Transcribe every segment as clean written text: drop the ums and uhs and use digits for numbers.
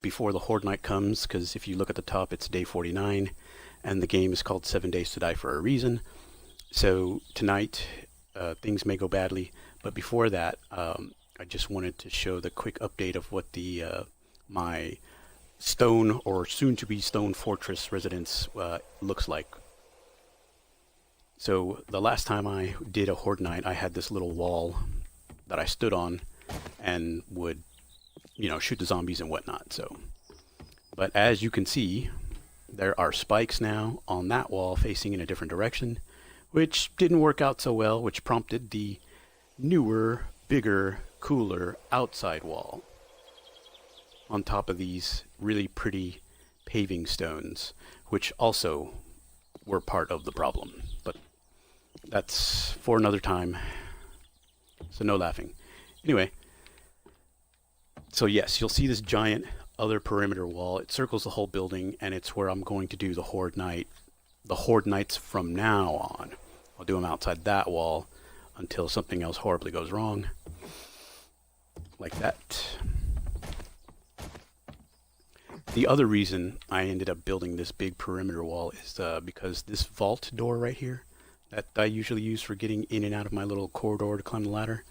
before the Horde Night comes, because if you look at the top, it's day 49, and the game is called 7 Days to Die for a reason. So tonight, things may go badly, but before that, I just wanted to show the quick update of what the my stone or soon-to-be stone fortress residence looks like. So the last time I did a Horde Night, I had this little wall that I stood on and would, shoot the zombies and whatnot. But as you can see, there are spikes now on that wall facing in a different direction, which didn't work out so well, which prompted the newer, bigger, cooler outside wall on top of these really pretty paving stones, which also were part of the problem. But that's for another time, so no laughing. Anyway, so yes, you'll see this giant other perimeter wall. It circles the whole building, and it's where I'm going to do the Horde Nights from now on. I'll do them outside that wall until something else horribly goes wrong, like that. The other reason I ended up building this big perimeter wall is because this vault door right here that I usually use for getting in and out of my little corridor to climb the ladder,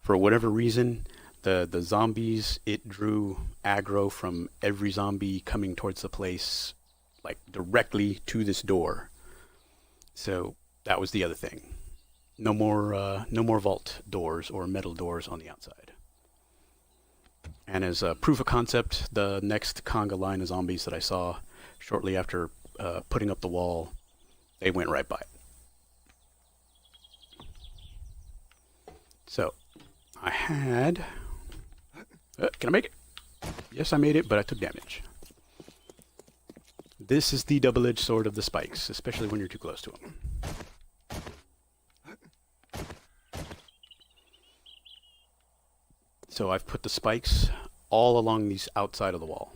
for whatever reason, the zombies, it drew aggro from every zombie coming towards the place, like directly to this door. So that was the other thing. No more vault doors or metal doors on the outside. And as a proof of concept, the next conga line of zombies that I saw shortly after putting up the wall, they went right by it. So I had... can I make it? Yes, I made it, but I took damage. This is the double-edged sword of the spikes, especially when you're too close to them. So I've put the spikes all along these outside of the wall,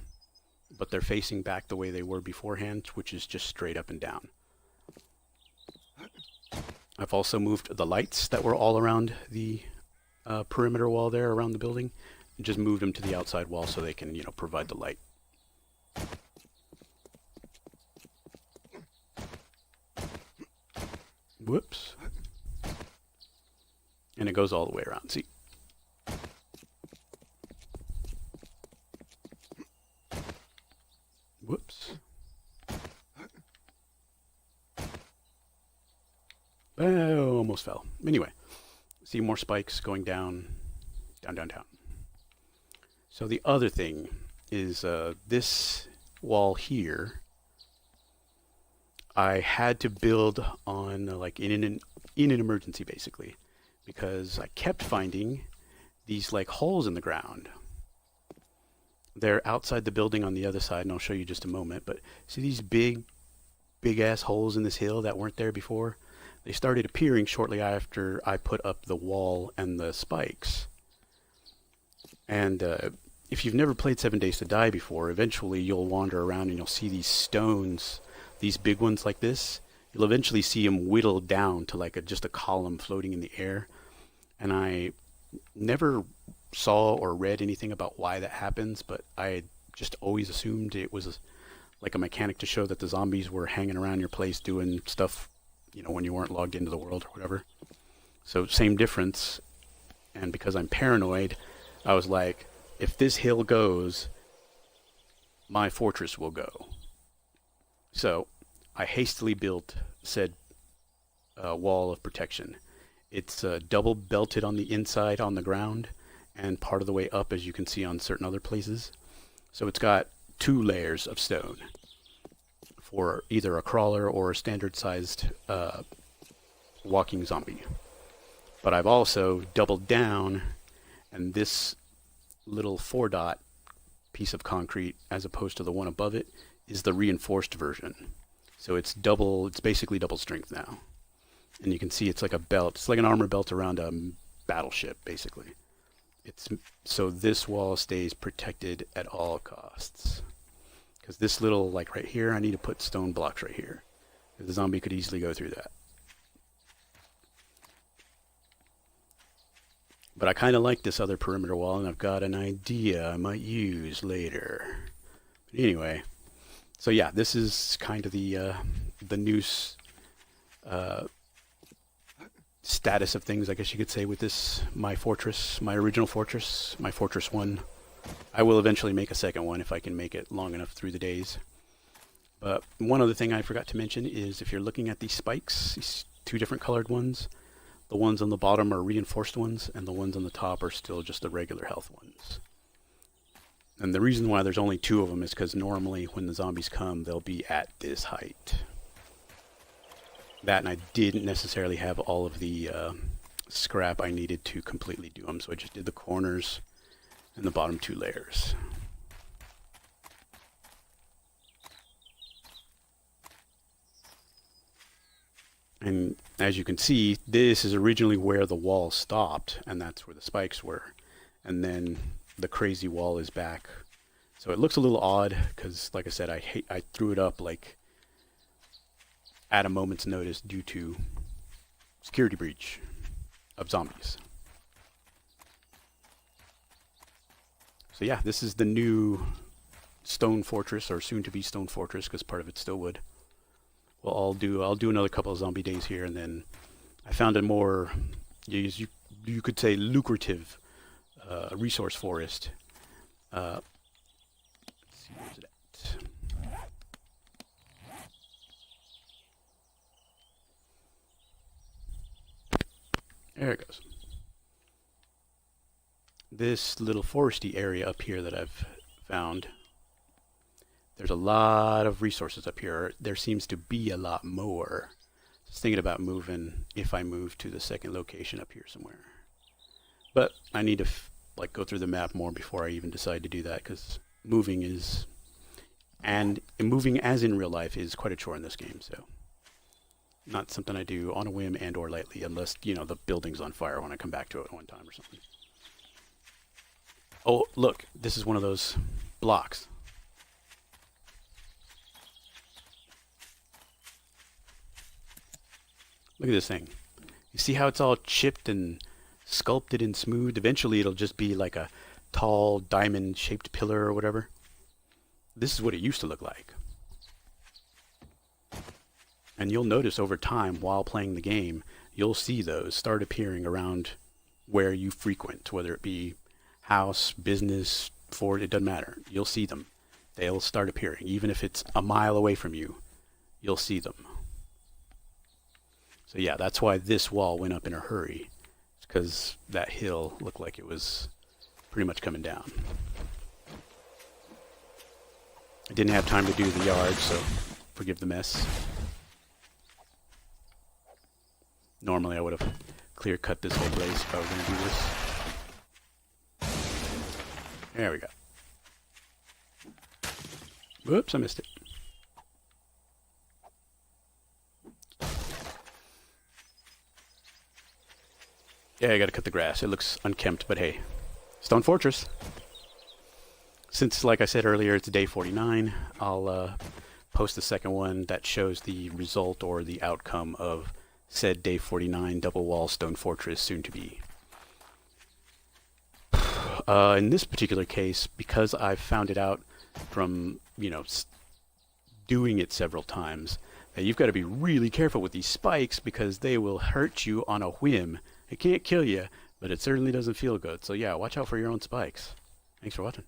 but they're facing back the way they were beforehand, which is just straight up and down. I've also moved the lights that were all around the perimeter wall there around the building, and just moved them to the outside wall so they can, provide the light. Whoops. And it goes all the way around. See? Whoops. Oh, almost fell. Anyway, see more spikes going down, down, down, down. So the other thing is this wall here, I had to build on like in an emergency basically, because I kept finding these like holes in the ground. They're outside the building on the other side, and I'll show you just a moment, but see these big ass holes in this hill that weren't there before? They started appearing shortly after I put up the wall and the spikes. And if you've never played 7 Days to Die before, eventually you'll wander around and you'll see these stones, these big ones like this. You'll eventually see them whittled down to like just a column floating in the air. And I never saw or read anything about why that happens, but I just always assumed it was like a mechanic to show that the zombies were hanging around your place doing stuff, when you weren't logged into the world or whatever. So same difference. And because I'm paranoid, I was like, if this hill goes, my fortress will go. So I hastily built said wall of protection. It's double belted on the inside on the ground and part of the way up, as you can see on certain other places. So it's got 2 layers of stone for either a crawler or a standard sized walking zombie. But I've also doubled down, and this little 4-dot piece of concrete, as opposed to the one above it, is the reinforced version. So it's basically double strength now. And you can see it's like a belt. It's like an armor belt around a battleship, basically. So this wall stays protected at all costs. Because this little, like right here, I need to put stone blocks right here. The zombie could easily go through that. But I kind of like this other perimeter wall, and I've got an idea I might use later. Anyway, so yeah, this is kind of the new uh, status of things, I guess you could say, with this my fortress, my original fortress, my Fortress 1. I will eventually make a second one if I can make it long enough through the days. But one other thing I forgot to mention is if you're looking at these spikes, these two different colored ones, the ones on the bottom are reinforced ones, and the ones on the top are still just the regular health ones. And the reason why there's only two of them is because normally when the zombies come, they'll be at this height. That, and I didn't necessarily have all of the scrap I needed to completely do them, so I just did the corners and the bottom two layers. And as you can see, this is originally where the wall stopped, and that's where the spikes were. And then the crazy wall is back. So it looks a little odd because, like I said, I threw it up like at a moment's notice due to security breach of zombies. So yeah, this is the new stone fortress, or soon to be stone fortress, because part of it's still wood. Well, I'll do another couple of zombie days here, and then I found a more, you could say, lucrative resource forest. Let's see, where's it at? There it goes. This little foresty area up here that I've found, there's a lot of resources up here. There seems to be a lot more. Just thinking about moving, if I move to the second location up here somewhere. But I need to like go through the map more before I even decide to do that, because moving is, and moving as in real life is quite a chore in this game, so not something I do on a whim and or lightly, unless, you know, the building's on fire when I come back to it one time or something. Oh, look, this is one of those blocks. Look at this thing. You see how it's all chipped and sculpted and smooth? Eventually it'll just be like a tall diamond-shaped pillar or whatever. This is what it used to look like. And you'll notice over time, while playing the game, you'll see those start appearing around where you frequent, whether it be house, business, fort, it doesn't matter. You'll see them. They'll start appearing. Even if it's a mile away from you, you'll see them. So yeah, that's why this wall went up in a hurry. It's because that hill looked like it was pretty much coming down. I didn't have time to do the yard, so forgive the mess. Normally I would have clear cut this whole place if I was going to do this. There we go. Whoops, I missed it. Yeah, I gotta cut the grass. It looks unkempt, but hey. Stone Fortress. Since, like I said earlier, it's day 49, I'll post the second one that shows the result or the outcome of said day 49 double wall Stone Fortress soon to be. In this particular case, because I've found it out from, you know, doing it several times, that you've got to be really careful with these spikes because they will hurt you on a whim. It can't kill you, but it certainly doesn't feel good. So yeah, watch out for your own spikes. Thanks for watching.